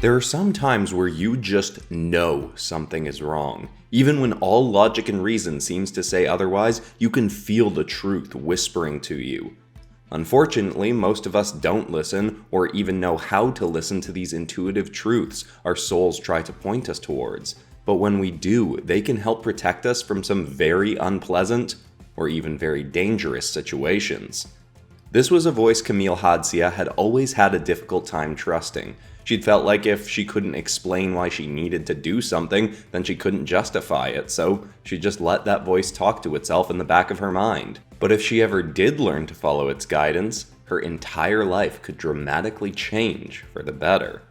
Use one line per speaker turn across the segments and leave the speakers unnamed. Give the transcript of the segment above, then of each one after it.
There are some times where you just know something is wrong. Even when all logic and reason seems to say otherwise, you can feel the truth whispering to you. Unfortunately, most of us don't listen or even know how to listen to these intuitive truths our souls try to point us towards. But when we do, they can help protect us from some very unpleasant or even very dangerous situations. This was a voice Chamile Hadsia had always had a difficult time trusting. She'd felt like if she couldn't explain why she needed to do something, then she couldn't justify it, so she just let that voice talk to itself in the back of her mind. But if she ever did learn to follow its guidance, her entire life could dramatically change for the better.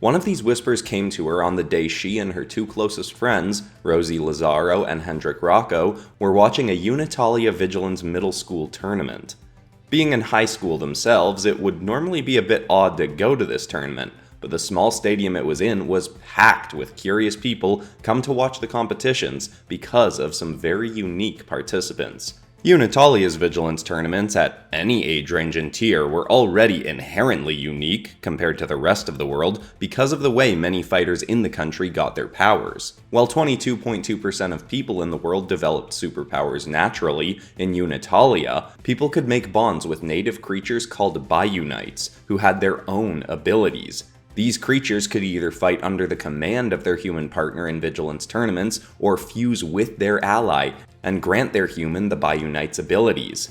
One of these whispers came to her on the day she and her two closest friends, Rosie, Lizaro, and Hendrick Rocko, were watching a Unitalia Vigilants middle school tournament. Being in high school themselves, it would normally be a bit odd to go to this tournament, but the small stadium it was in was packed with curious people come to watch the competitions because of some very unique participants. Unitalia's Vigilance tournaments at any age range and tier were already inherently unique compared to the rest of the world because of the way many fighters in the country got their powers. While 22.2% of people in the world developed superpowers naturally, in Unitalia, people could make bonds with native creatures called Biunites, who had their own abilities. These creatures could either fight under the command of their human partner in Vigilance tournaments, or fuse with their ally, and grant their human the Biunites' abilities.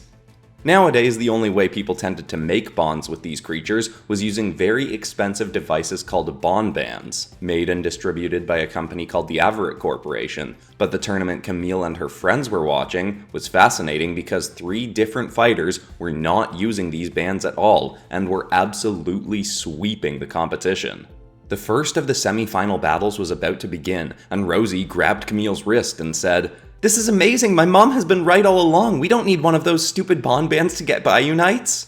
Nowadays, the only way people tended to make bonds with these creatures was using very expensive devices called bond bands, made and distributed by a company called the Averitt Corporation. But the tournament Chamile and her friends were watching was fascinating because 3 different fighters were not using these bands at all, and were absolutely sweeping the competition. The first of the semi-final battles was about to begin, and Rosie grabbed Chamile's wrist and said, "This is amazing, my mom has been right all along, we don't need one of those stupid bond bands to get Biunites."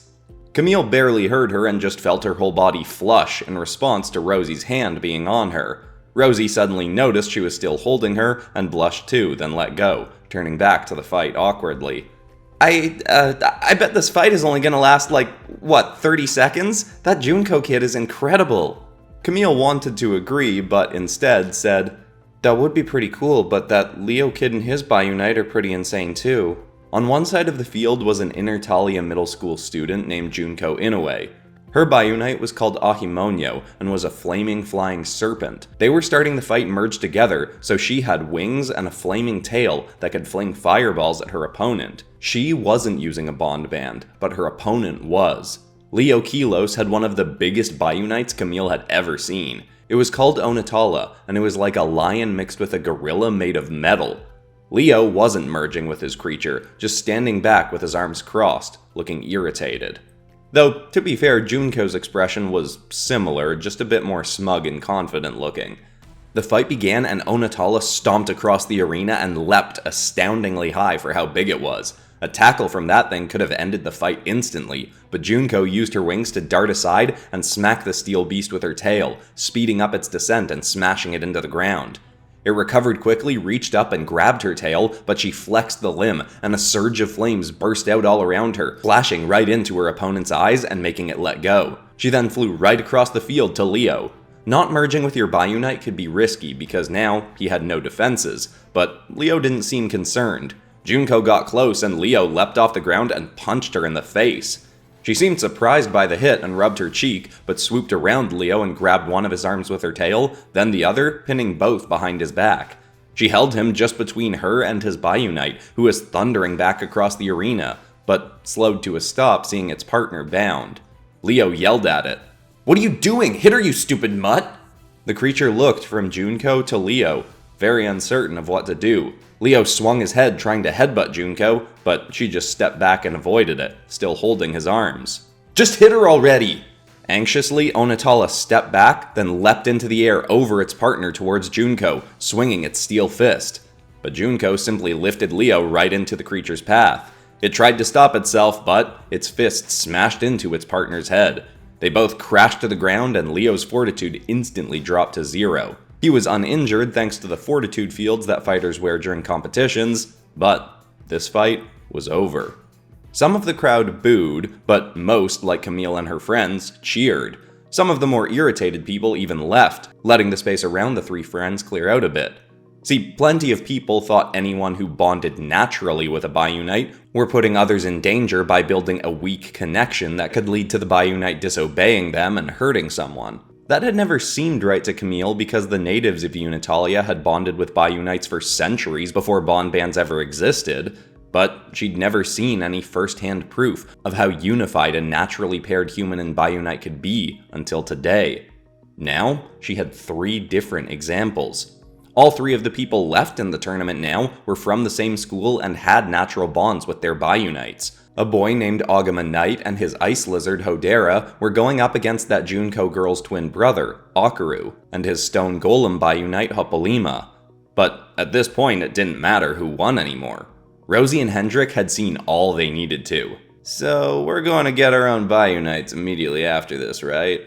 Chamile barely heard her and just felt her whole body flush in response to Rosie's hand being on her. Rosie suddenly noticed she was still holding her and blushed too, then let go, turning back to the fight awkwardly. I bet this fight is only gonna last 30 seconds? That Junko kid is incredible." Chamile wanted to agree, but instead said, "That would be pretty cool, but that Leo kid and his Biunite are pretty insane too." On one side of the field was an Intertalia middle school student named Junko Inoue. Her Biunite was called Ahimonyo and was a flaming flying serpent. They were starting the fight merged together, so she had wings and a flaming tail that could fling fireballs at her opponent. She wasn't using a bond band, but her opponent was. Leo Kilos had one of the biggest Biunites Chamile had ever seen. It was called Onatala, and it was like a lion mixed with a gorilla made of metal. Leo wasn't merging with his creature, just standing back with his arms crossed, looking irritated. Though, to be fair, Junko's expression was similar, just a bit more smug and confident looking. The fight began and Onatala stomped across the arena and leapt astoundingly high for how big it was. A tackle from that thing could have ended the fight instantly, but Junko used her wings to dart aside and smack the steel beast with her tail, speeding up its descent and smashing it into the ground. It recovered quickly, reached up and grabbed her tail, but she flexed the limb, and a surge of flames burst out all around her, flashing right into her opponent's eyes and making it let go. She then flew right across the field to Leo. Not merging with your Biunite could be risky because now he had no defenses, but Leo didn't seem concerned. Junko got close and Leo leapt off the ground and punched her in the face. She seemed surprised by the hit and rubbed her cheek, but swooped around Leo and grabbed one of his arms with her tail, then the other, pinning both behind his back. She held him just between her and his Biunite, who was thundering back across the arena, but slowed to a stop seeing its partner bound. Leo yelled at it, "What are you doing? Hit her, you stupid mutt!" The creature looked from Junko to Leo, very uncertain of what to do. Leo swung his head trying to headbutt Junko, but she just stepped back and avoided it, still holding his arms. "Just hit her already!" Anxiously, Onatala stepped back, then leapt into the air over its partner towards Junko, swinging its steel fist. But Junko simply lifted Leo right into the creature's path. It tried to stop itself, but its fist smashed into its partner's head. They both crashed to the ground, and Leo's fortitude instantly dropped to 0. He was uninjured thanks to the fortitude fields that fighters wear during competitions, but this fight was over. Some of the crowd booed, but most, like Chamile and her friends, cheered. Some of the more irritated people even left, letting the space around the three friends clear out a bit. See, plenty of people thought anyone who bonded naturally with a Biunite were putting others in danger by building a weak connection that could lead to the Biunite disobeying them and hurting someone. That had never seemed right to Chamile because the natives of Unitalia had bonded with Biunites for centuries before bond bands ever existed, but she'd never seen any first-hand proof of how unified a naturally paired human and Biunite could be until today. Now, she had 3 different examples. All 3 of the people left in the tournament now were from the same school and had natural bonds with their Biunites. A boy named Omamentum and his ice lizard Hodera were going up against that Junko girl's twin brother, Akaru, and his stone golem Biunite Hopolima. But at this point it didn't matter who won anymore. Rosie and Hendrick had seen all they needed to. "So we're going to get our own Biunites immediately after this, right?"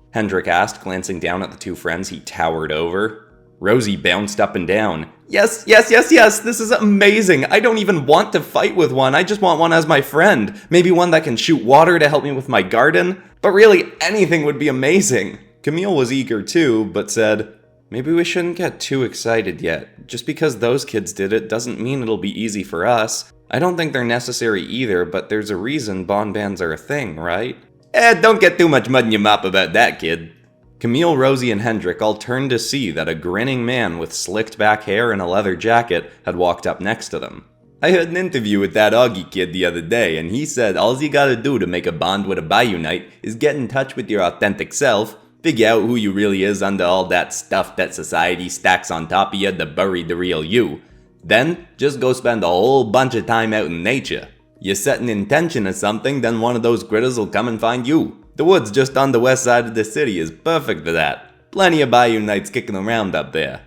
Hendrick asked, glancing down at the 2 friends he towered over. Rosie bounced up and down. Yes, this is amazing! I don't even want to fight with one, I just want one as my friend. Maybe one that can shoot water to help me with my garden. But really, anything would be amazing. Chamile was eager too, but said, "Maybe we shouldn't get too excited yet. Just because those kids did it doesn't mean it'll be easy for us. I don't think they're necessary either, but there's a reason bond bands are a thing, right?" Don't get too much mud in your mop about that, kid. Chamile, Rosie, and Hendrick all turned to see that a grinning man with slicked back hair and a leather jacket had walked up next to them. "I heard an interview with that Augie kid the other day, and he said all you gotta do to make a bond with a Biunite is get in touch with your authentic self, figure out who you really is under all that stuff that society stacks on top of you to bury the real you. Then, just go spend a whole bunch of time out in nature. You set an intention or something, then one of those critters will come and find you. The woods just on the west side of the city is perfect for that. Plenty of Biunites kicking around up there."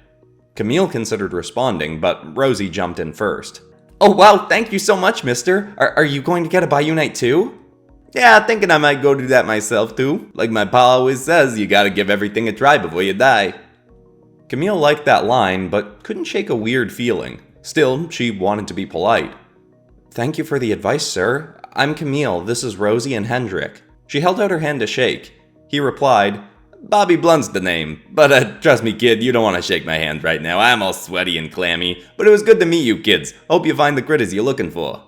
Chamile considered responding, but Rosie jumped in first. "Oh wow, thank you so much, mister. Are you going to get a Biunite too?" "Yeah, thinking I might go do that myself too. Like my pa always says, you gotta give everything a try before you die." Chamile liked that line, but couldn't shake a weird feeling. Still, she wanted to be polite. "Thank you for the advice, sir. I'm Chamile, this is Rosie and Hendrick." She held out her hand to shake. He replied, "Bobby Blunt's the name, but trust me kid, you don't want to shake my hand right now, I'm all sweaty and clammy, but it was good to meet you kids, hope you find the critters you're looking for."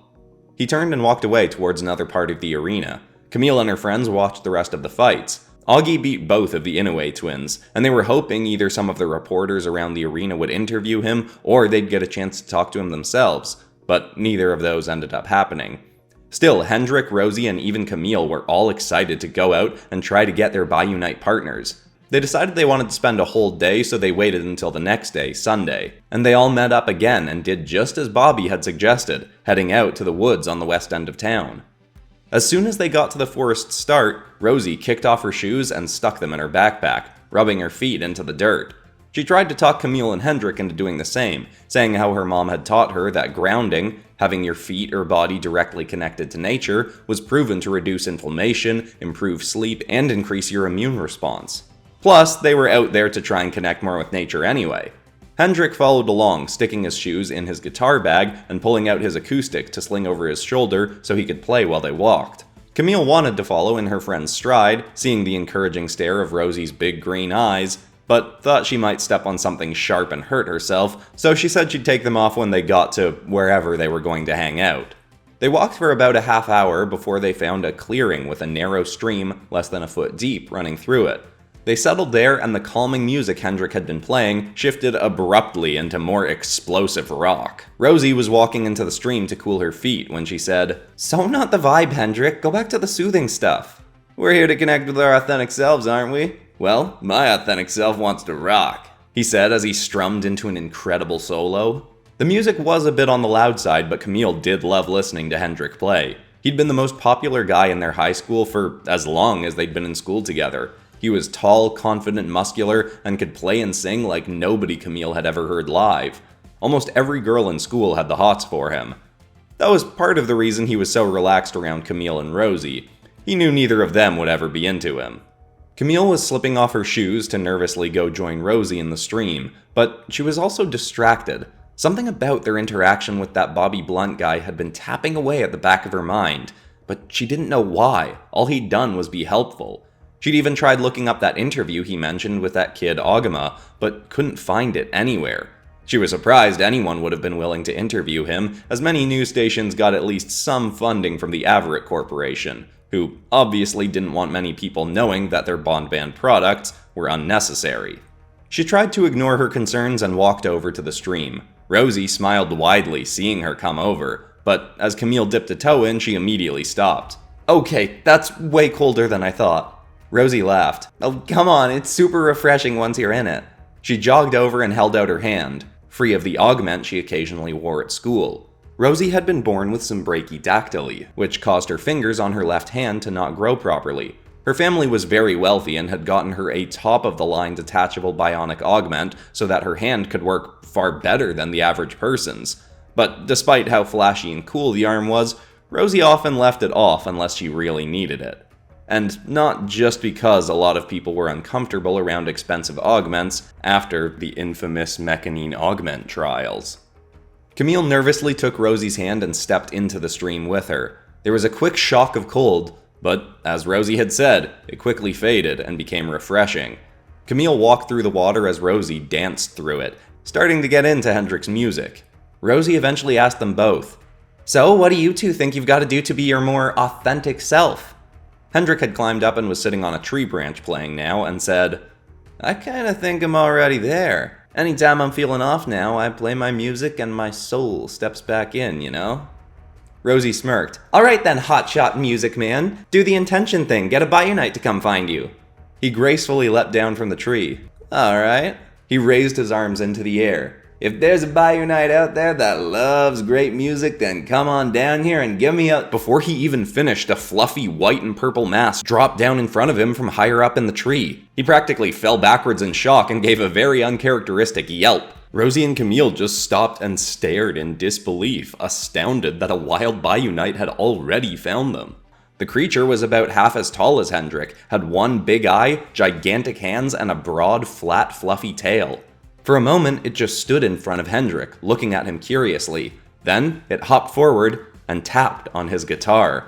He turned and walked away towards another part of the arena. Chamile and her friends watched the rest of the fights. Augie beat both of the Inoue twins, and they were hoping either some of the reporters around the arena would interview him, or they'd get a chance to talk to him themselves, but neither of those ended up happening. Still, Hendrick, Rosie, and even Chamile were all excited to go out and try to get their Biunite partners. They decided they wanted to spend a whole day, so they waited until the next day, Sunday. And they all met up again and did just as Bobby had suggested, heading out to the woods on the west end of town. As soon as they got to the forest's start, Rosie kicked off her shoes and stuck them in her backpack, rubbing her feet into the dirt. She tried to talk Chamile and Hendrick into doing the same, saying how her mom had taught her that grounding, having your feet or body directly connected to nature, was proven to reduce inflammation, improve sleep, and increase your immune response. Plus, they were out there to try and connect more with nature anyway. Hendrick followed along, sticking his shoes in his guitar bag and pulling out his acoustic to sling over his shoulder so he could play while they walked. Chamile wanted to follow in her friend's stride, seeing the encouraging stare of Rosie's big green eyes, but thought she might step on something sharp and hurt herself, so she said she'd take them off when they got to wherever they were going to hang out. They walked for about a half hour before they found a clearing with a narrow stream less than a foot deep running through it. They settled there, and the calming music Hendrick had been playing shifted abruptly into more explosive rock. Rosie was walking into the stream to cool her feet when she said, "So not the vibe, Hendrick. Go back to the soothing stuff." "We're here to connect with our authentic selves, aren't we?" "Well, my authentic self wants to rock," he said as he strummed into an incredible solo. The music was a bit on the loud side, but Chamile did love listening to Hendrick play. He'd been the most popular guy in their high school for as long as they'd been in school together. He was tall, confident, muscular, and could play and sing like nobody Chamile had ever heard live. Almost every girl in school had the hots for him. That was part of the reason he was so relaxed around Chamile and Rosie. He knew neither of them would ever be into him. Chamile was slipping off her shoes to nervously go join Rosie in the stream, but she was also distracted. Something about their interaction with that Bobby Blunt guy had been tapping away at the back of her mind, but she didn't know why. All he'd done was be helpful. She'd even tried looking up that interview he mentioned with that kid Agama, but couldn't find it anywhere. She was surprised anyone would have been willing to interview him, as many news stations got at least some funding from the Averitt Corporation, who obviously didn't want many people knowing that their Bond Band products were unnecessary. She tried to ignore her concerns and walked over to the stream. Rosie smiled widely seeing her come over, but as Camille dipped a toe in, she immediately stopped. "Okay, that's way colder than I thought." Rosie laughed. "Oh, come on, it's super refreshing once you're in it." She jogged over and held out her hand, free of the augment she occasionally wore at school. Rosie had been born with some brachydactyly, which caused her fingers on her left hand to not grow properly. Her family was very wealthy and had gotten her a top-of-the-line detachable bionic augment so that her hand could work far better than the average person's. But despite how flashy and cool the arm was, Rosie often left it off unless she really needed it. And not just because a lot of people were uncomfortable around expensive augments after the infamous Mechanine augment trials. Camille nervously took Rosie's hand and stepped into the stream with her. There was a quick shock of cold, but as Rosie had said, it quickly faded and became refreshing. Camille walked through the water as Rosie danced through it, starting to get into Hendrick's music. Rosie eventually asked them both, "So, what do you two think you've got to do to be your more authentic self?" Hendrick had climbed up and was sitting on a tree branch playing now, and said, "I kinda think I'm already there. Anytime I'm feeling off now, I play my music and my soul steps back in, you know?" Rosie smirked. "Alright then, hotshot music man. Do the intention thing, get a Biunite to come find you." He gracefully leapt down from the tree. "Alright." He raised his arms into the air. "If there's a Biunite out there that loves great music, then come on down here and give me a..." Before he even finished, a fluffy white and purple mass dropped down in front of him from higher up in the tree. He practically fell backwards in shock and gave a very uncharacteristic yelp. Rosie and Camille just stopped and stared in disbelief, astounded that a wild Biunite had already found them. The creature was about half as tall as Hendrick, had one big eye, gigantic hands, and a broad, flat, fluffy tail. For a moment, it just stood in front of Hendrick, looking at him curiously. Then, it hopped forward and tapped on his guitar.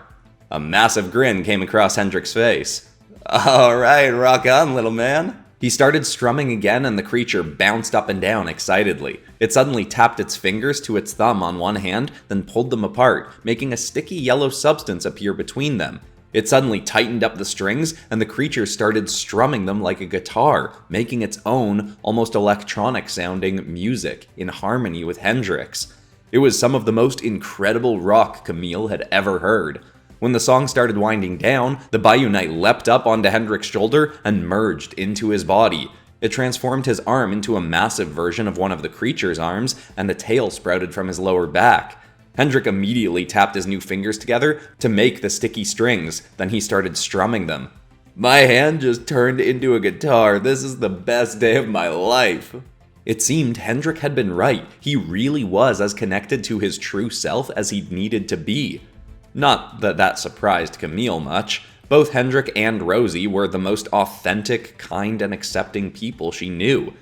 A massive grin came across Hendrick's face. "Alright, rock on, little man." He started strumming again and the creature bounced up and down excitedly. It suddenly tapped its fingers to its thumb on one hand, then pulled them apart, making a sticky yellow substance appear between them. It suddenly tightened up the strings, and the creature started strumming them like a guitar, making its own, almost electronic-sounding music in harmony with Hendrick's. It was some of the most incredible rock Camille had ever heard. When the song started winding down, the Biunite leapt up onto Hendrick's shoulder and merged into his body. It transformed his arm into a massive version of one of the creature's arms, and a tail sprouted from his lower back. Hendrick immediately tapped his new fingers together to make the sticky strings, then he started strumming them. "My hand just turned into a guitar. This is the best day of my life." It seemed Hendrick had been right. He really was as connected to his true self as he'd needed to be. Not that that surprised Camille much. Both Hendrick and Rosie were the most authentic, kind, and accepting people she knew.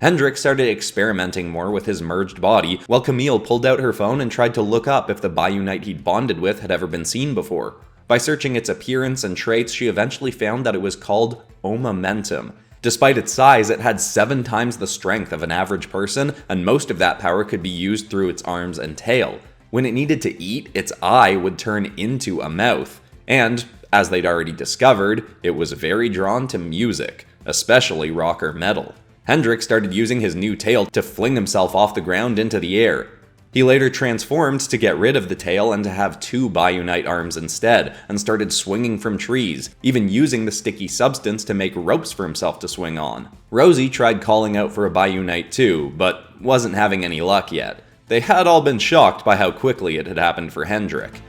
Hendrick started experimenting more with his merged body, while Camille pulled out her phone and tried to look up if the Biunite he'd bonded with had ever been seen before. By searching its appearance and traits, she eventually found that it was called Omamentum. Despite its size, it had 7 times the strength of an average person, and most of that power could be used through its arms and tail. When it needed to eat, its eye would turn into a mouth. And, as they'd already discovered, it was very drawn to music, especially rock or metal. Hendrick started using his new tail to fling himself off the ground into the air. He later transformed to get rid of the tail and to have 2 Biunite arms instead, and started swinging from trees, even using the sticky substance to make ropes for himself to swing on. Rosie tried calling out for a Biunite too, but wasn't having any luck yet. They had all been shocked by how quickly it had happened for Hendrick.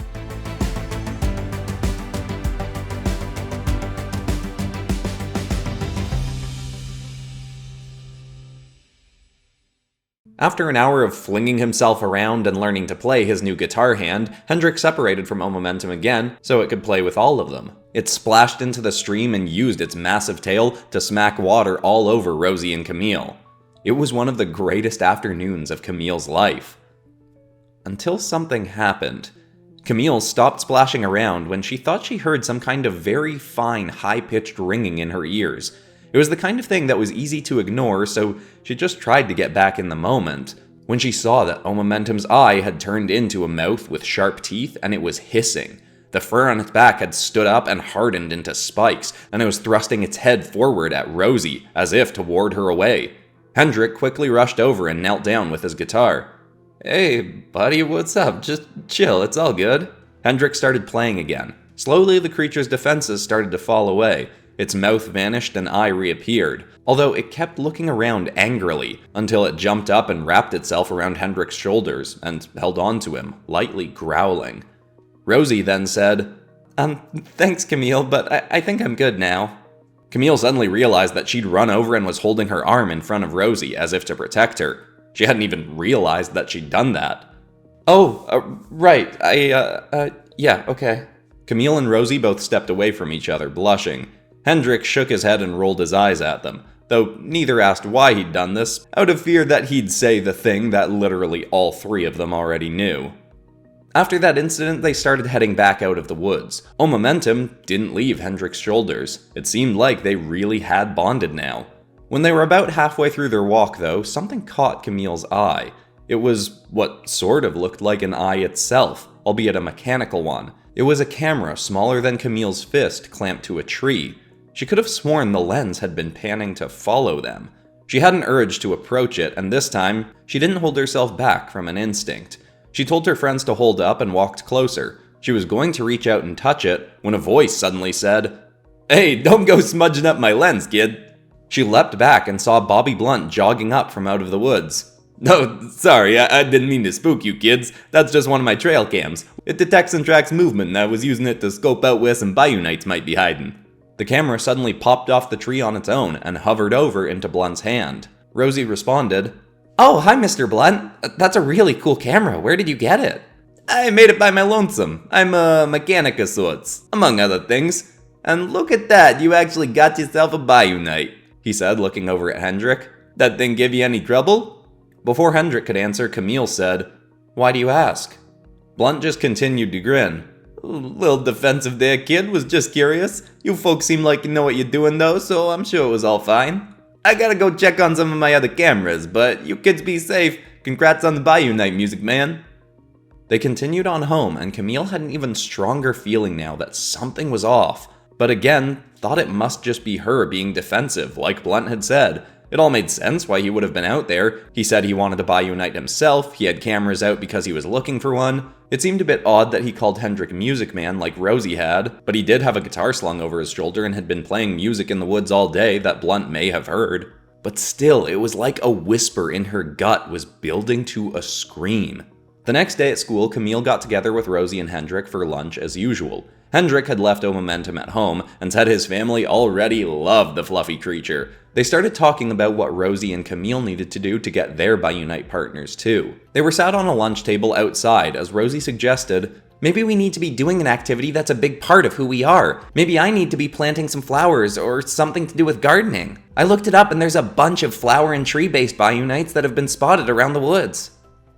After an hour of flinging himself around and learning to play his new guitar hand, Hendrick separated from Omamentum again so it could play with all of them. It splashed into the stream and used its massive tail to smack water all over Rosie and Camille. It was one of the greatest afternoons of Camille's life. Until something happened. Chamile stopped splashing around when she thought she heard some kind of very fine, high-pitched ringing in her ears. It was the kind of thing that was easy to ignore, so she just tried to get back in the moment. When she saw that Omamentum's eye had turned into a mouth with sharp teeth and it was hissing. The fur on its back had stood up and hardened into spikes, and it was thrusting its head forward at Rosie, as if to ward her away. Hendrick quickly rushed over and knelt down with his guitar. "Hey, buddy, what's up? Just chill, it's all good." Hendrick started playing again. Slowly, the creature's defenses started to fall away. Its mouth vanished and eye reappeared, although it kept looking around angrily, until it jumped up and wrapped itself around Hendrick's shoulders and held on to him, lightly growling. Rosie then said, Thanks, Chamile, but I think I'm good now." Chamile suddenly realized that she'd run over and was holding her arm in front of Rosie as if to protect her. She hadn't even realized that she'd done that. Right, yeah, okay. Chamile and Rosie both stepped away from each other, blushing. Hendrick shook his head and rolled his eyes at them, though neither asked why he'd done this, out of fear that he'd say the thing that literally all three of them already knew. After that incident, they started heading back out of the woods. Omamentum didn't leave Hendrick's shoulders. It seemed like they really had bonded now. When they were about halfway through their walk, though, something caught Camile's eye. It was what sort of looked like an eye itself, albeit a mechanical one. It was a camera smaller than Camile's fist clamped to a tree. She could have sworn the lens had been panning to follow them. She had an urge to approach it, and this time, she didn't hold herself back from an instinct. She told her friends to hold up and walked closer. She was going to reach out and touch it, when a voice suddenly said, "Hey, don't go smudging up my lens, kid." She leapt back and saw Bobby Blunt jogging up from out of the woods. "No, sorry, I didn't mean to spook you kids. That's just one of my trail cams. It detects and tracks movement, and I was using it to scope out where some Biunites might be hiding." The camera suddenly popped off the tree on its own and hovered over into Blunt's hand. Rosie responded, "Oh, hi Mr. Blunt. That's a really cool camera. Where did you get it?" "I made it by my lonesome. I'm a mechanic of sorts, among other things. And look at that, you actually got yourself a Biunite," he said, looking over at Hendrick. "That thing give you any trouble?" Before Hendrick could answer, Chamile said, "Why do you ask?" Blunt just continued to grin. "Little defensive there, kid, was just curious. You folks seem like you know what you're doing though, so I'm sure it was all fine. I gotta go check on some of my other cameras, but you kids be safe. Congrats on the Biunite music, man." They continued on home, and Chamile had an even stronger feeling now that something was off, but again, thought it must just be her being defensive, like Blunt had said. It all made sense why he would have been out there. He said he wanted to Biunite himself, he had cameras out because he was looking for one. It seemed a bit odd that he called Hendrick Music Man like Rosie had, but he did have a guitar slung over his shoulder and had been playing music in the woods all day that Blunt may have heard. But still, it was like a whisper in her gut was building to a scream. The next day at school, Chamile got together with Rosie and Hendrick for lunch as usual. Hendrick had left Omamentum at home and said his family already loved the fluffy creature. They started talking about what Rosie and Chamile needed to do to get their Biunite partners too. They were sat on a lunch table outside as Rosie suggested, "Maybe we need to be doing an activity that's a big part of who we are. Maybe I need to be planting some flowers or something to do with gardening. I looked it up and there's a bunch of flower and tree-based Biunites that have been spotted around the woods."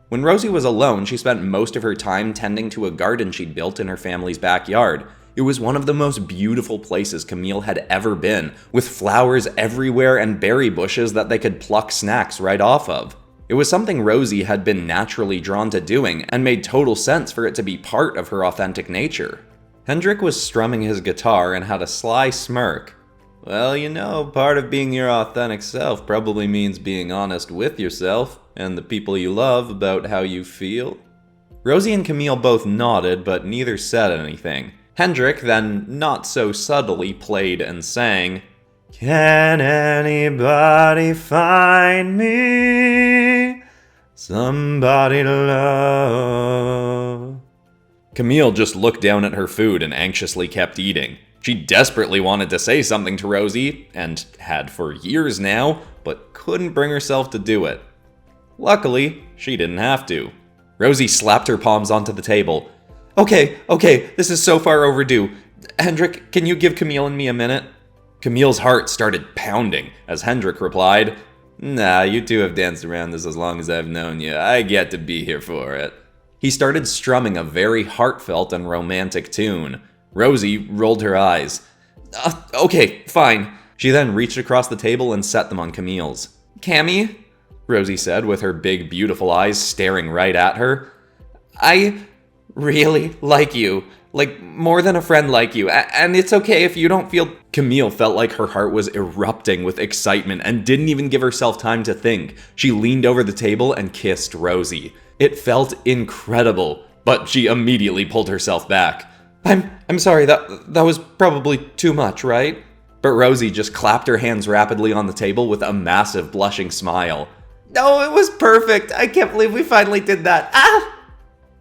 When Rosie was alone, she spent most of her time tending to a garden she'd built in her family's backyard. It was one of the most beautiful places Chamile had ever been, with flowers everywhere and berry bushes that they could pluck snacks right off of. It was something Rosie had been naturally drawn to doing, and made total sense for it to be part of her authentic nature. Hendrick was strumming his guitar and had a sly smirk. "Well, you know, part of being your authentic self probably means being honest with yourself and the people you love about how you feel." Rosie and Chamile both nodded, but neither said anything. Hendrick then, not so subtly, played and sang, "Can anybody find me somebody to love?" Chamile just looked down at her food and anxiously kept eating. She desperately wanted to say something to Rosie, and had for years now, but couldn't bring herself to do it. Luckily, she didn't have to. Rosie slapped her palms onto the table. Okay, this is so far overdue. Hendrick, can you give Chamile and me a minute?" Camile's heart started pounding as Hendrick replied, "Nah, you two have danced around this as long as I've known you. I get to be here for it." He started strumming a very heartfelt and romantic tune. Rosie rolled her eyes. Okay, fine. She then reached across the table and set them on Camile's. Cammy? Rosie said with her big, beautiful eyes staring right at her. I really like you. Like, more than a friend like you. And it's okay if you don't feel... Camile felt like her heart was erupting with excitement and didn't even give herself time to think. She leaned over the table and kissed Rosie. It felt incredible, but she immediately pulled herself back. I'm sorry, that was probably too much, right? But Rosie just clapped her hands rapidly on the table with a massive blushing smile. No, it was perfect. I can't believe we finally did that. Ah!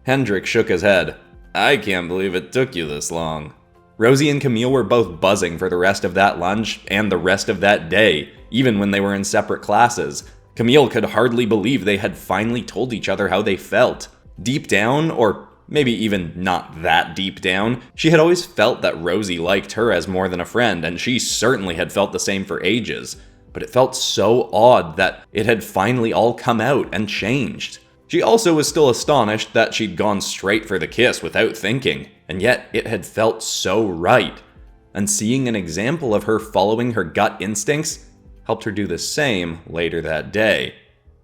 Hendrick shook his head. I can't believe it took you this long. Rosie and Camile were both buzzing for the rest of that lunch and the rest of that day, even when they were in separate classes. Camile could hardly believe they had finally told each other how they felt. Deep down, or maybe even not that deep down, she had always felt that Rosie liked her as more than a friend, and she certainly had felt the same for ages. But it felt so odd that it had finally all come out and changed. She also was still astonished that she'd gone straight for the kiss without thinking, and yet it had felt so right. And seeing an example of her following her gut instincts helped her do the same later that day.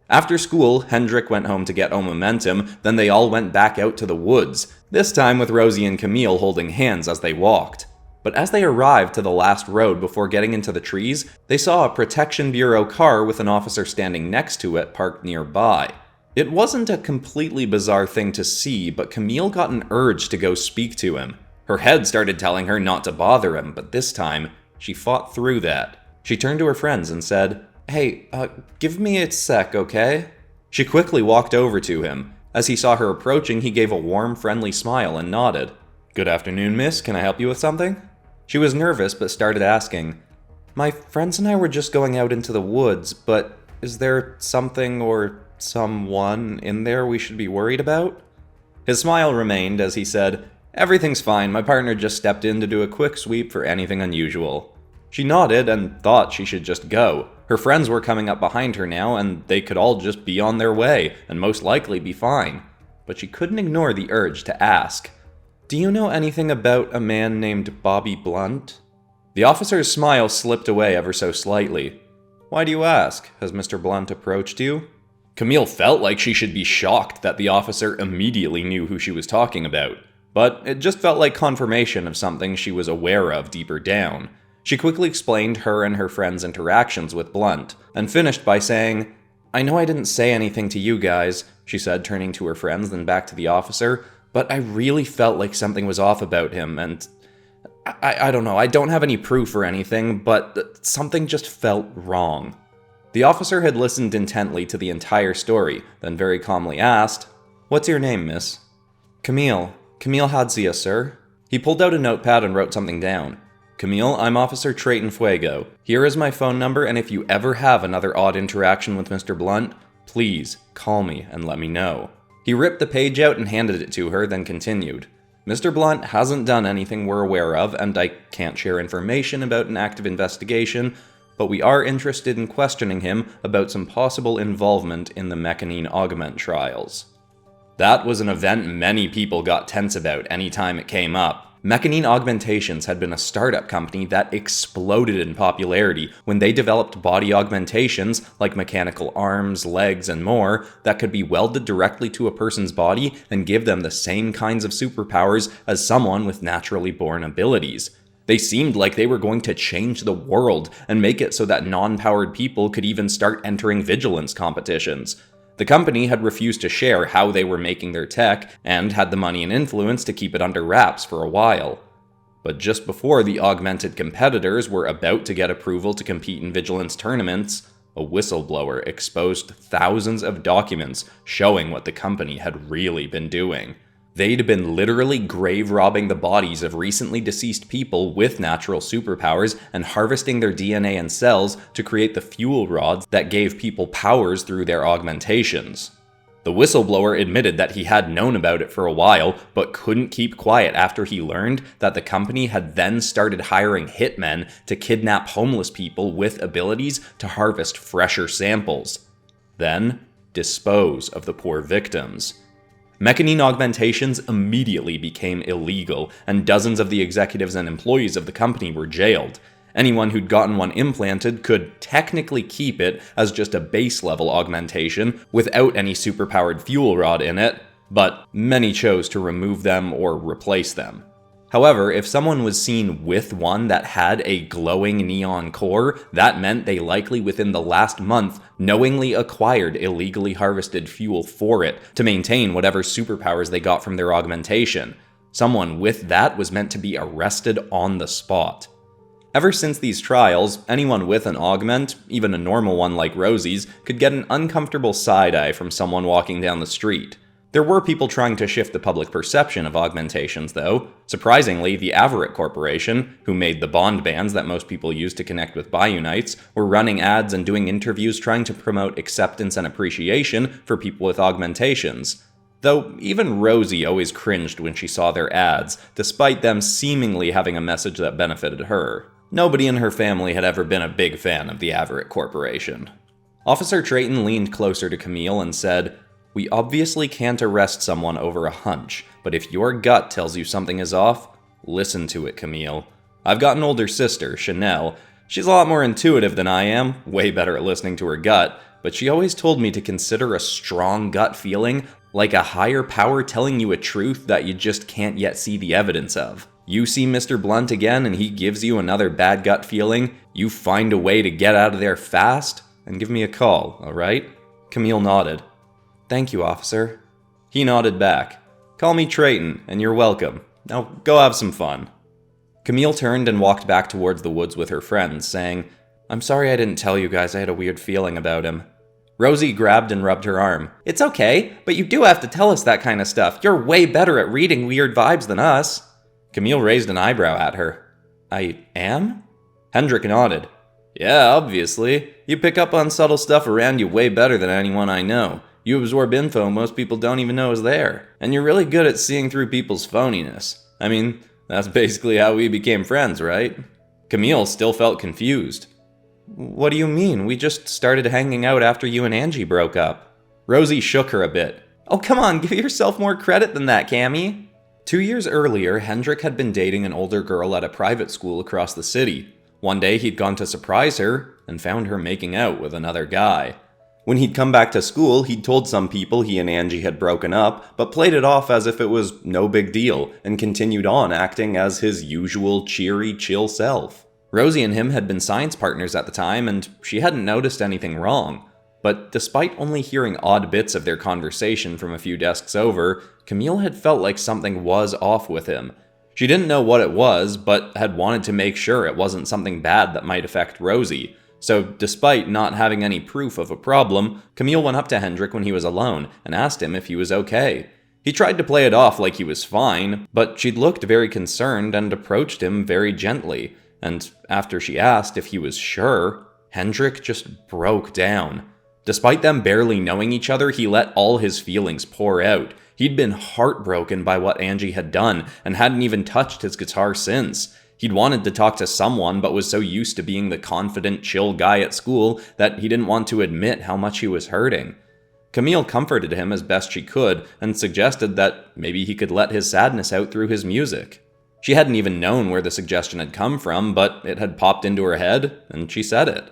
After school, Hendrick went home to get Omamentum, then they all went back out to the woods, this time with Rosie and Camile holding hands as they walked. But as they arrived to the last road before getting into the trees, they saw a Protection Bureau car with an officer standing next to it parked nearby. It wasn't a completely bizarre thing to see, but Camile got an urge to go speak to him. Her head started telling her not to bother him, but this time, she fought through that. She turned to her friends and said, Hey, give me a sec, okay? She quickly walked over to him. As he saw her approaching, he gave a warm, friendly smile and nodded. Good afternoon, miss. Can I help you with something? She was nervous, but started asking, My friends and I were just going out into the woods, but is there something or someone in there we should be worried about? His smile remained as he said, Everything's fine. My partner just stepped in to do a quick sweep for anything unusual. She nodded and thought she should just go. Her friends were coming up behind her now, and they could all just be on their way, and most likely be fine. But she couldn't ignore the urge to ask, Do you know anything about a man named Bobby Blunt? The officer's smile slipped away ever so slightly. Why do you ask? Has Mr. Blunt approached you? Camile felt like she should be shocked that the officer immediately knew who she was talking about, but it just felt like confirmation of something she was aware of deeper down. She quickly explained her and her friends' interactions with Blunt, and finished by saying, I know I didn't say anything to you guys, she said, turning to her friends, then back to the officer, but I really felt like something was off about him, and I don't know, I don't have any proof or anything, but something just felt wrong. The officer had listened intently to the entire story, then very calmly asked, What's your name, miss? Camile Hadsia, sir. He pulled out a notepad and wrote something down. Camile, I'm Officer Trayton Fuego. Here is my phone number, and if you ever have another odd interaction with Mr. Blunt, please call me and let me know. He ripped the page out and handed it to her, then continued. Mr. Blunt hasn't done anything we're aware of, and I can't share information about an active investigation, but we are interested in questioning him about some possible involvement in the Mekanine Augment trials. That was an event many people got tense about any time it came up. Mekanine Augmentations had been a startup company that exploded in popularity when they developed body augmentations like mechanical arms, legs, and more that could be welded directly to a person's body and give them the same kinds of superpowers as someone with naturally born abilities. They seemed like they were going to change the world and make it so that non-powered people could even start entering Vigilants competitions. The company had refused to share how they were making their tech, and had the money and influence to keep it under wraps for a while. But just before the augmented competitors were about to get approval to compete in Vigilance tournaments, a whistleblower exposed thousands of documents showing what the company had really been doing. They'd been literally grave robbing the bodies of recently deceased people with natural superpowers and harvesting their DNA and cells to create the fuel rods that gave people powers through their augmentations. The whistleblower admitted that he had known about it for a while, but couldn't keep quiet after he learned that the company had then started hiring hitmen to kidnap homeless people with abilities to harvest fresher samples. Then, dispose of the poor victims. Mechanine augmentations immediately became illegal, and dozens of the executives and employees of the company were jailed. Anyone who'd gotten one implanted could technically keep it as just a base-level augmentation without any superpowered fuel rod in it, but many chose to remove them or replace them. However, if someone was seen with one that had a glowing neon core, that meant they likely within the last month knowingly acquired illegally harvested fuel for it to maintain whatever superpowers they got from their augmentation. Someone with that was meant to be arrested on the spot. Ever since these trials, anyone with an augment, even a normal one like Rosie's, could get an uncomfortable side-eye from someone walking down the street. There were people trying to shift the public perception of augmentations, though. Surprisingly, the Averett Corporation, who made the bond bands that most people use to connect with Biunites, were running ads and doing interviews trying to promote acceptance and appreciation for people with augmentations. Though even Rosie always cringed when she saw their ads, despite them seemingly having a message that benefited her. Nobody in her family had ever been a big fan of the Averett Corporation. Officer Trayton leaned closer to Chamile and said, "We obviously can't arrest someone over a hunch, but if your gut tells you something is off, listen to it, Chamile. I've got an older sister, Chanel. She's a lot more intuitive than I am, way better at listening to her gut, but she always told me to consider a strong gut feeling like a higher power telling you a truth that you just can't yet see the evidence of. You see Mr. Blunt again and he gives you another bad gut feeling, you find a way to get out of there fast, and give me a call, alright?" Chamile nodded. "Thank you, officer." He nodded back. "Call me Trayton, and you're welcome. Now go have some fun." Chamile turned and walked back towards the woods with her friends, saying, "I'm sorry I didn't tell you guys I had a weird feeling about him." Rosie grabbed and rubbed her arm. "It's okay, but you do have to tell us that kind of stuff. You're way better at reading weird vibes than us." Chamile raised an eyebrow at her. "I am?" Hendrick nodded. "Yeah, obviously. You pick up on subtle stuff around you way better than anyone I know. You absorb info most people don't even know is there. And you're really good at seeing through people's phoniness. I mean, that's basically how we became friends, right?" Chamile still felt confused. "What do you mean? We just started hanging out after you and Angie broke up." Rosie shook her a bit. "Oh, come on, give yourself more credit than that, Cammy." 2 years earlier, Hendrick had been dating an older girl at a private school across the city. One day he'd gone to surprise her, and found her making out with another guy. When he'd come back to school, he'd told some people he and Angie had broken up, but played it off as if it was no big deal, and continued on acting as his usual cheery, chill self. Rosie and him had been science partners at the time, and she hadn't noticed anything wrong. But despite only hearing odd bits of their conversation from a few desks over, Chamile had felt like something was off with him. She didn't know what it was, but had wanted to make sure it wasn't something bad that might affect Rosie. So despite not having any proof of a problem, Chamile went up to Hendrick when he was alone and asked him if he was okay. He tried to play it off like he was fine, but she'd looked very concerned and approached him very gently. And after she asked if he was sure, Hendrick just broke down. Despite them barely knowing each other, he let all his feelings pour out. He'd been heartbroken by what Angie had done, and hadn't even touched his guitar since. He'd wanted to talk to someone, but was so used to being the confident, chill guy at school that he didn't want to admit how much he was hurting. Chamile comforted him as best she could, and suggested that maybe he could let his sadness out through his music. She hadn't even known where the suggestion had come from, but it had popped into her head, and she said it.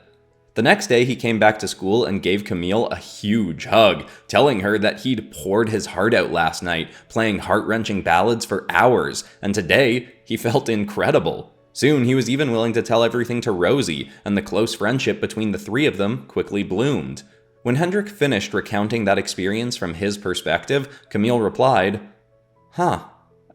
The next day, he came back to school and gave Chamile a huge hug, telling her that he'd poured his heart out last night, playing heart-wrenching ballads for hours, and today, he felt incredible. Soon, he was even willing to tell everything to Rosie, and the close friendship between the three of them quickly bloomed. When Hendrick finished recounting that experience from his perspective, Chamile replied, "Huh,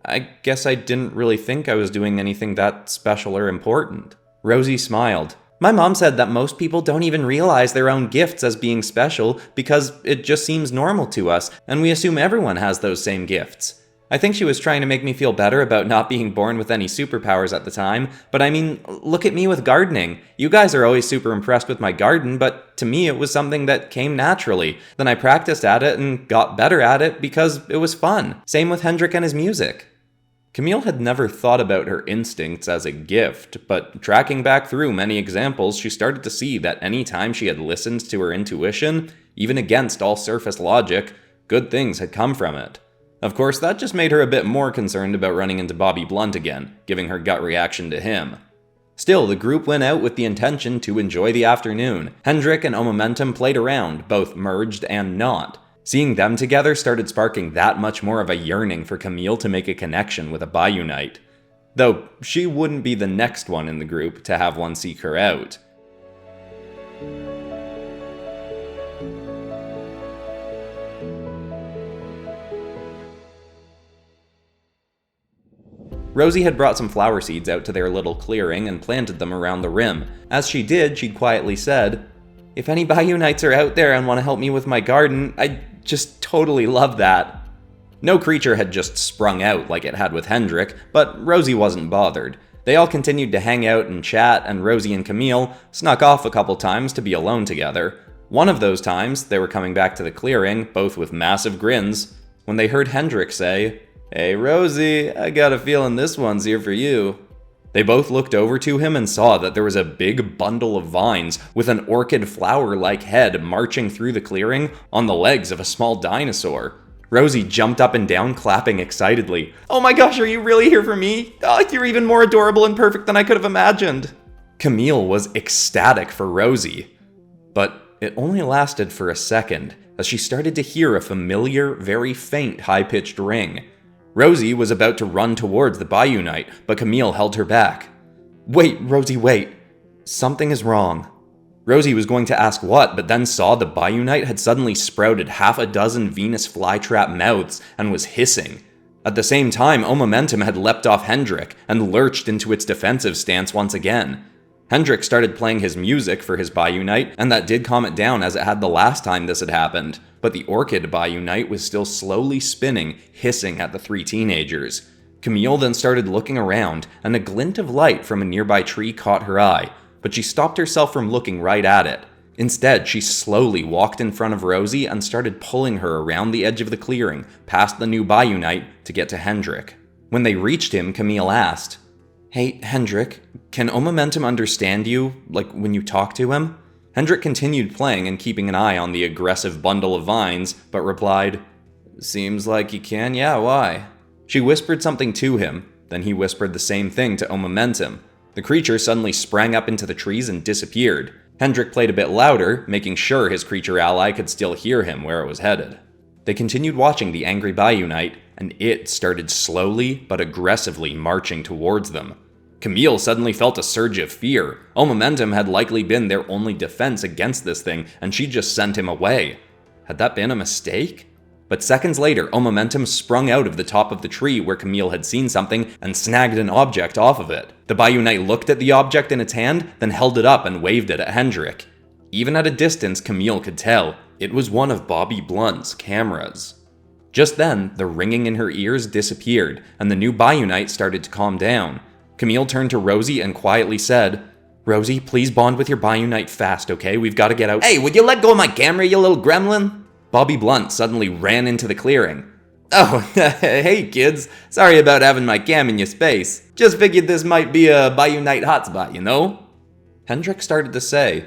I guess I didn't really think I was doing anything that special or important." Rosie smiled. "My mom said that most people don't even realize their own gifts as being special because it just seems normal to us, and we assume everyone has those same gifts. I think she was trying to make me feel better about not being born with any superpowers at the time, but I mean, look at me with gardening. You guys are always super impressed with my garden, but to me it was something that came naturally. Then I practiced at it and got better at it because it was fun. Same with Hendrick and his music." Chamile had never thought about her instincts as a gift, but tracking back through many examples, she started to see that any time she had listened to her intuition, even against all surface logic, good things had come from it. Of course, that just made her a bit more concerned about running into Bobby Blunt again, giving her gut reaction to him. Still, the group went out with the intention to enjoy the afternoon. Hendrick and Omamentum played around, both merged and not. Seeing them together started sparking that much more of a yearning for Chamile to make a connection with a Biunite. Though, she wouldn't be the next one in the group to have one seek her out. Rosie had brought some flower seeds out to their little clearing and planted them around the rim. As she did, she quietly said, "If any Biunites are out there and want to help me with my garden, I'd just totally love that." No creature had just sprung out like it had with Hendrick, but Rosie wasn't bothered. They all continued to hang out and chat, and Rosie and Chamile snuck off a couple times to be alone together. One of those times, they were coming back to the clearing, both with massive grins, when they heard Hendrick say, "Hey Rosie, I got a feeling this one's here for you." They both looked over to him and saw that there was a big bundle of vines with an orchid flower-like head marching through the clearing on the legs of a small dinosaur. Rosie jumped up and down, clapping excitedly. "Oh my gosh, are you really here for me? Oh, you're even more adorable and perfect than I could have imagined." Chamile was ecstatic for Rosie. But it only lasted for a second, as she started to hear a familiar, very faint, high-pitched ring. Rosie was about to run towards the Biunite, but Chamile held her back. "Wait, Rosie, wait. Something is wrong." Rosie was going to ask what, but then saw the Biunite had suddenly sprouted half a dozen Venus flytrap mouths and was hissing. At the same time, Omamentum had leapt off Hendrick and lurched into its defensive stance once again. Hendrick started playing his music for his Biunite, and that did calm it down as it had the last time this had happened, but the orchid Biunite was still slowly spinning, hissing at the three teenagers. Chamile then started looking around, and a glint of light from a nearby tree caught her eye, but she stopped herself from looking right at it. Instead, she slowly walked in front of Rosie and started pulling her around the edge of the clearing, past the new Biunite, to get to Hendrick. When they reached him, Chamile asked, "Hey, Hendrick, can Omamentum understand you, like when you talk to him?" Hendrick continued playing and keeping an eye on the aggressive bundle of vines, but replied, "Seems like he can, yeah, why?" She whispered something to him, then he whispered the same thing to Omamentum. The creature suddenly sprang up into the trees and disappeared. Hendrick played a bit louder, making sure his creature ally could still hear him where it was headed. They continued watching the angry Biunite, and it started slowly but aggressively marching towards them. Chamile suddenly felt a surge of fear. Omamentum had likely been their only defense against this thing, and she just sent him away. Had that been a mistake? But seconds later, Omamentum sprung out of the top of the tree where Chamile had seen something and snagged an object off of it. The Biunite looked at the object in its hand, then held it up and waved it at Hendrick. Even at a distance, Chamile could tell it was one of Bobby Blunt's cameras. Just then, the ringing in her ears disappeared, and the new Biunite started to calm down. Chamile turned to Rosie and quietly said, "Rosie, please bond with your Biunite fast, okay? We've got to get out." "Hey, would you let go of my camera, you little gremlin?" Bobby Blunt suddenly ran into the clearing. "Oh, hey kids, sorry about having my cam in your space. Just figured this might be a Biunite hotspot, you know?" Hendrick started to say,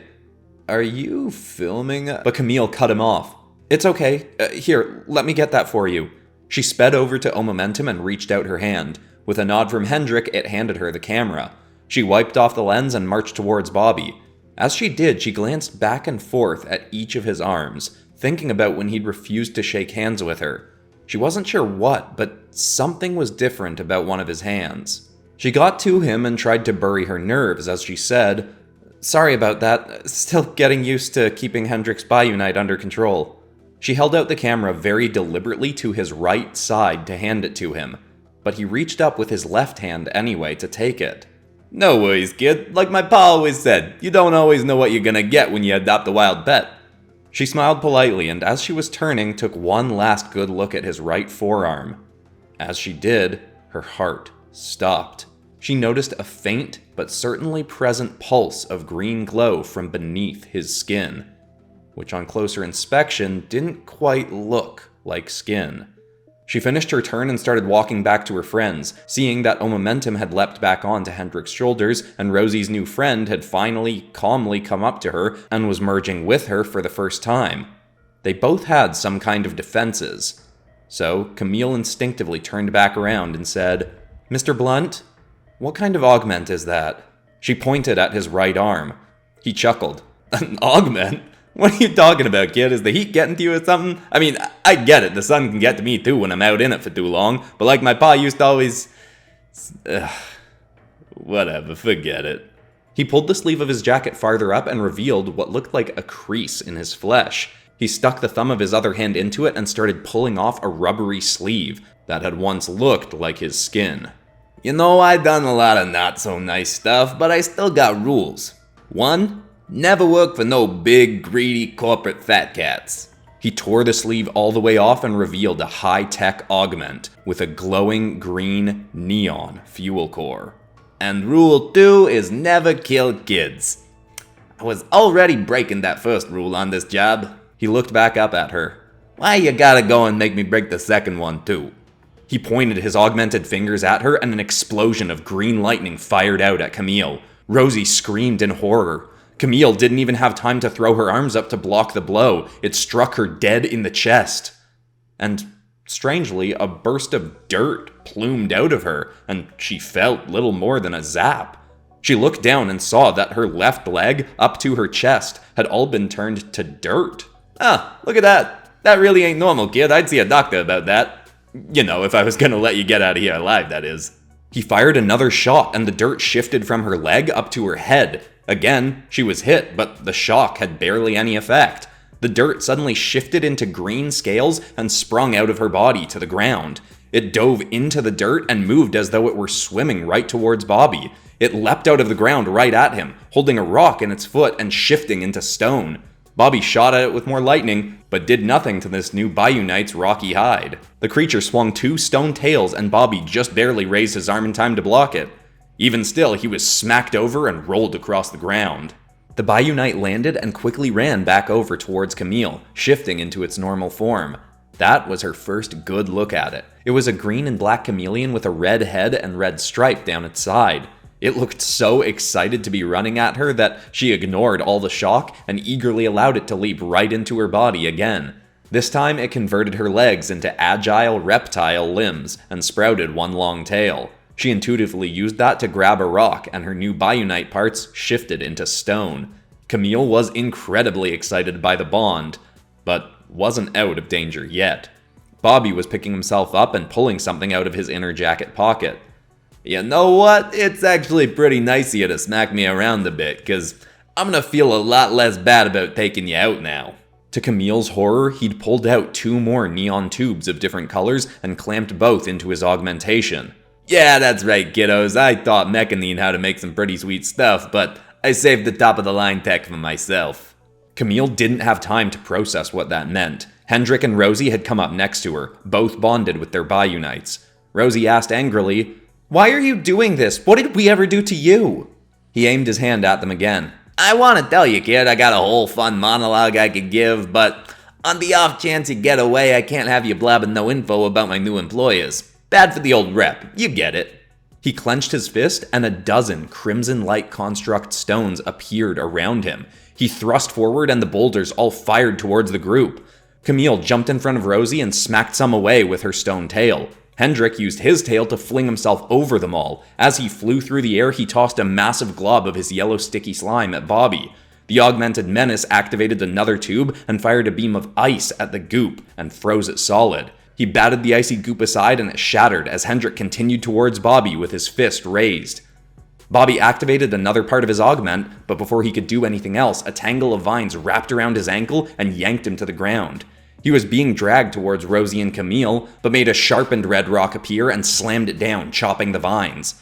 "Are you filming?" But Chamile cut him off. "It's okay. Here, let me get that for you." She sped over to Omamentum and reached out her hand. With a nod from Hendrick, it handed her the camera. She wiped off the lens and marched towards Bobby. As she did, she glanced back and forth at each of his arms, thinking about when he'd refused to shake hands with her. She wasn't sure what, but something was different about one of his hands. She got to him and tried to bury her nerves as she said, "Sorry about that. Still getting used to keeping Hendrick's Biunite under control." She held out the camera very deliberately to his right side to hand it to him, but he reached up with his left hand anyway to take it. "No worries, kid. Like my pa always said, you don't always know what you're gonna get when you adopt a wild pet." She smiled politely, and as she was turning, took one last good look at his right forearm. As she did, her heart stopped. She noticed a faint but certainly present pulse of green glow from beneath his skin, which on closer inspection didn't quite look like skin. She finished her turn and started walking back to her friends, seeing that Omamentum had leapt back onto Hendrick's shoulders, and Rosie's new friend had finally calmly come up to her and was merging with her for the first time. They both had some kind of defenses. So Chamile instinctively turned back around and said, "Mr. Blunt, what kind of augment is that?" She pointed at his right arm. He chuckled. "An augment? What are you talking about, kid? Is the heat getting to you or something? I mean, I get it, the sun can get to me too when I'm out in it for too long, but like my pa used to always... Whatever, forget it." He pulled the sleeve of his jacket farther up and revealed what looked like a crease in his flesh. He stuck the thumb of his other hand into it and started pulling off a rubbery sleeve that had once looked like his skin. "You know, I done a lot of not so nice stuff, but I still got rules. 1, never work for no big, greedy corporate fat cats." He tore the sleeve all the way off and revealed a high-tech augment with a glowing green neon fuel core. "And rule 2 is never kill kids. I was already breaking that first rule on this job." He looked back up at her. "Why you gotta go and make me break the second one too?" He pointed his augmented fingers at her and an explosion of green lightning fired out at Chamile. Rosie screamed in horror. Chamile didn't even have time to throw her arms up to block the blow. It struck her dead in the chest. And strangely, a burst of dirt plumed out of her, and she felt little more than a zap. She looked down and saw that her left leg, up to her chest, had all been turned to dirt. "Ah, look at that. That really ain't normal, kid. I'd see a doctor about that. You know, if I was gonna let you get out of here alive, that is." He fired another shot, and the dirt shifted from her leg up to her head. Again, she was hit, but the shock had barely any effect. The dirt suddenly shifted into green scales and sprung out of her body to the ground. It dove into the dirt and moved as though it were swimming right towards Bobby. It leapt out of the ground right at him, holding a rock in its foot and shifting into stone. Bobby shot at it with more lightning, but did nothing to this new Biunite's rocky hide. The creature swung 2 stone tails and Bobby just barely raised his arm in time to block it. Even still, he was smacked over and rolled across the ground. The Biunite landed and quickly ran back over towards Chamile, shifting into its normal form. That was her first good look at it. It was a green and black chameleon with a red head and red stripe down its side. It looked so excited to be running at her that she ignored all the shock and eagerly allowed it to leap right into her body again. This time it converted her legs into agile reptile limbs and sprouted one long tail. She intuitively used that to grab a rock, and her new Biunite parts shifted into stone. Chamile was incredibly excited by the bond, but wasn't out of danger yet. Bobby was picking himself up and pulling something out of his inner jacket pocket. "You know what? It's actually pretty nice of you to smack me around a bit, 'cause I'm gonna feel a lot less bad about taking you out now." To Camile's horror, he'd pulled out 2 more neon tubes of different colors and clamped both into his augmentation. "Yeah, that's right, kiddos. I taught Mechanine how to make some pretty sweet stuff, but I saved the top-of-the-line tech for myself." Chamile didn't have time to process what that meant. Hendrick and Rosie had come up next to her, both bonded with their Biunites. Rosie asked angrily, "Why are you doing this? What did we ever do to you?" He aimed his hand at them again. "I want to tell you, kid, I got a whole fun monologue I could give, but on the off chance you get away, I can't have you blabbing no info about my new employers. Bad for the old rep, you get it." He clenched his fist, and a dozen crimson light construct stones appeared around him. He thrust forward, and the boulders all fired towards the group. Chamile jumped in front of Rosie and smacked some away with her stone tail. Hendrick used his tail to fling himself over them all. As he flew through the air, he tossed a massive glob of his yellow sticky slime at Bobby. The augmented menace activated another tube and fired a beam of ice at the goop and froze it solid. He batted the icy goop aside and it shattered as Hendrick continued towards Bobby with his fist raised. Bobby activated another part of his augment, but before he could do anything else, a tangle of vines wrapped around his ankle and yanked him to the ground. He was being dragged towards Rosie and Chamile, but made a sharpened red rock appear and slammed it down, chopping the vines.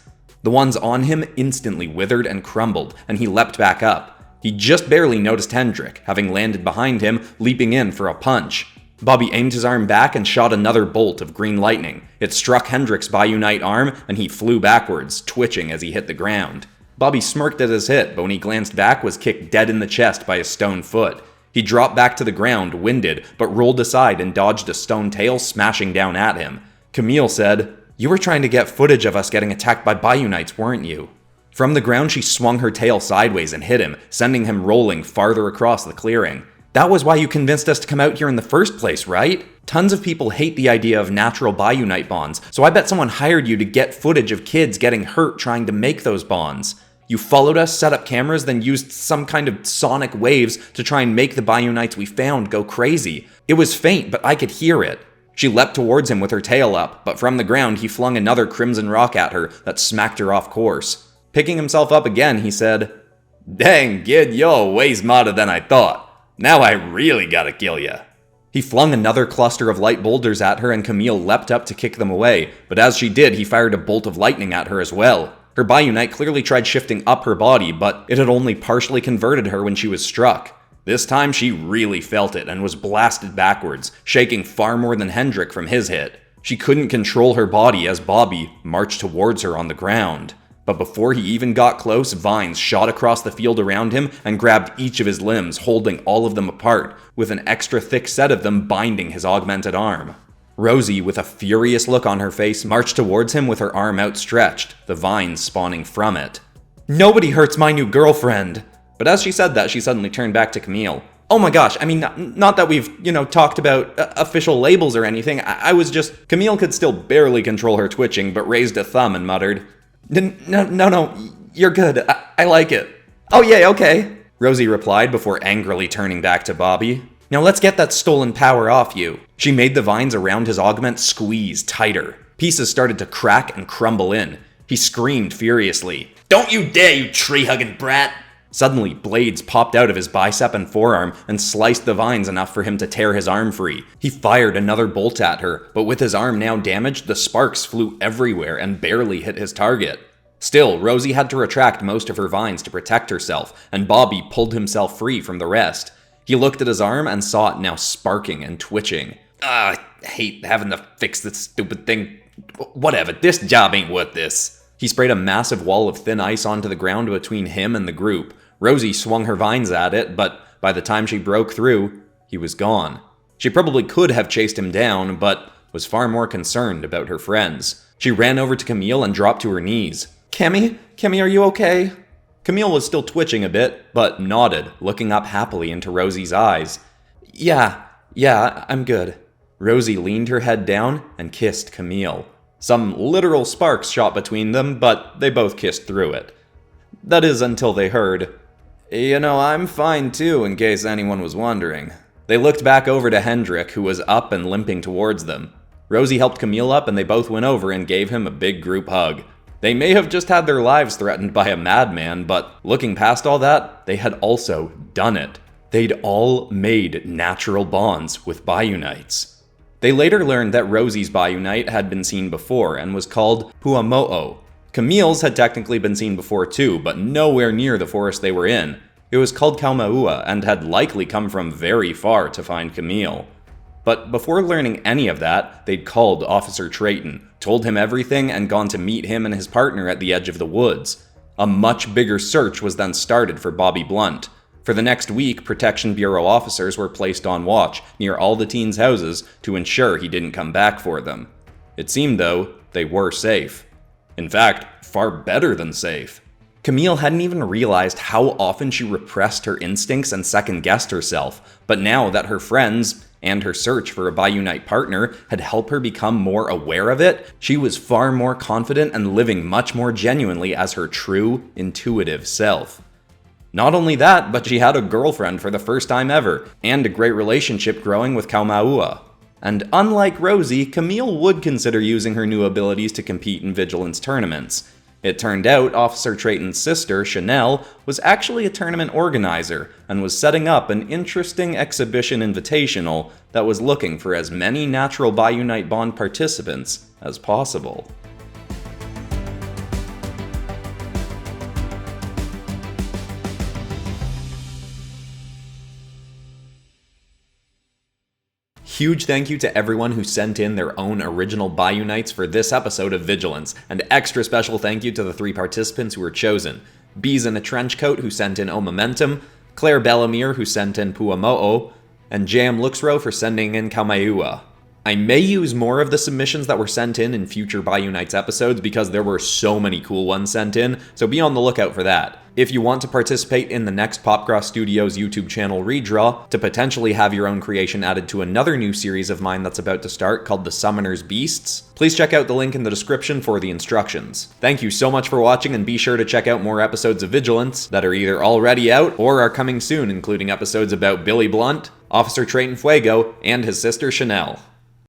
The ones on him instantly withered and crumbled, and he leapt back up. He just barely noticed Hendrick, having landed behind him, leaping in for a punch. Bobby aimed his arm back and shot another bolt of green lightning. It struck Hendrick's Biunite arm, and he flew backwards, twitching as he hit the ground. Bobby smirked at his hit, but when he glanced back, was kicked dead in the chest by a stone foot. He dropped back to the ground, winded, but rolled aside and dodged a stone tail smashing down at him. Chamile said, "You were trying to get footage of us getting attacked by Biunites, weren't you?" From the ground, she swung her tail sideways and hit him, sending him rolling farther across the clearing. That was why you convinced us to come out here in the first place, right? Tons of people hate the idea of natural Biunite bonds, so I bet someone hired you to get footage of kids getting hurt trying to make those bonds. You followed us, set up cameras, then used some kind of sonic waves to try and make the Biunites we found go crazy. It was faint, but I could hear it. She leapt towards him with her tail up, but from the ground he flung another crimson rock at her that smacked her off course. Picking himself up again, he said, "Dang, kid, you're way smarter than I thought. Now I really gotta kill ya." He flung another cluster of light boulders at her and Chamile leapt up to kick them away, but as she did, he fired a bolt of lightning at her as well. Her Biunite clearly tried shifting up her body, but it had only partially converted her when she was struck. This time she really felt it and was blasted backwards, shaking far more than Hendrick from his hit. She couldn't control her body as Bobby marched towards her on the ground. But before he even got close, vines shot across the field around him and grabbed each of his limbs, holding all of them apart, with an extra thick set of them binding his augmented arm. Rosie, with a furious look on her face, marched towards him with her arm outstretched, the vines spawning from it. "Nobody hurts my new girlfriend!" But as she said that, she suddenly turned back to Chamile. "Oh my gosh, I mean, not that we've, talked about official labels or anything. I was just..." Chamile could still barely control her twitching, but raised a thumb and muttered, No, you're good. I like it." "Oh yay, okay," Rosie replied before angrily turning back to Bobby. "Now let's get that stolen power off you." She made the vines around his augment squeeze tighter. Pieces started to crack and crumble in. He screamed furiously, "Don't you dare, you tree-hugging brat!" Suddenly, blades popped out of his bicep and forearm and sliced the vines enough for him to tear his arm free. He fired another bolt at her, but with his arm now damaged, the sparks flew everywhere and barely hit his target. Still, Rosie had to retract most of her vines to protect herself, and Bobby pulled himself free from the rest. He looked at his arm and saw it now sparking and twitching. I hate having to fix this stupid thing. Whatever, this job ain't worth this." He sprayed a massive wall of thin ice onto the ground between him and the group. Rosie swung her vines at it, but by the time she broke through, he was gone. She probably could have chased him down, but was far more concerned about her friends. She ran over to Chamile and dropped to her knees. Cammy, are you okay?" Chamile was still twitching a bit, but nodded, looking up happily into Rosie's eyes. Yeah, I'm good." Rosie leaned her head down and kissed Chamile. Some literal sparks shot between them, but they both kissed through it. That is, until they heard, "I'm fine too, in case anyone was wondering." They looked back over to Hendrick, who was up and limping towards them. Rosie helped Chamile up and they both went over and gave him a big group hug. They may have just had their lives threatened by a madman, but looking past all that, they had also done it. They'd all made natural bonds with Biunites. They later learned that Rosie's Biunite had been seen before and was called Puamo'o. Chamile's had technically been seen before too, but nowhere near the forest they were in. It was called Kāmaua and had likely come from very far to find Chamile. But before learning any of that, they'd called Officer Trayton, told him everything, and gone to meet him and his partner at the edge of the woods. A much bigger search was then started for Bobby Blunt. For the next week, Protection Bureau officers were placed on watch near all the teens' houses to ensure he didn't come back for them. It seemed, though, they were safe. In fact, far better than safe. Chamile hadn't even realized how often she repressed her instincts and second-guessed herself, but now that her friends, and her search for a Biunite partner, had helped her become more aware of it, she was far more confident and living much more genuinely as her true, intuitive self. Not only that, but she had a girlfriend for the first time ever, and a great relationship growing with Kāmaua. And unlike Rosie, Chamile would consider using her new abilities to compete in Vigilants tournaments. It turned out Officer Trayton's sister, Chanel, was actually a tournament organizer, and was setting up an interesting exhibition invitational that was looking for as many natural Biunite Bond participants as possible. Huge thank you to everyone who sent in their own original Biunites for this episode of Vigilants, and extra special thank you to the 3 participants who were chosen. Bees in a Trench Coat, who sent in Omamentum, Claire Bellamere, who sent in Puamo'o, and Jam Luxro for sending in Kāmaua. I may use more of the submissions that were sent in future Biunites episodes because there were so many cool ones sent in, so be on the lookout for that. If you want to participate in the next PopCross Studios YouTube channel redraw, to potentially have your own creation added to another new series of mine that's about to start called The Summoner's Beasts, please check out the link in the description for the instructions. Thank you so much for watching, and be sure to check out more episodes of Vigilants that are either already out or are coming soon, including episodes about Billy Blunt, Officer Trayton Fuego, and his sister Chanel.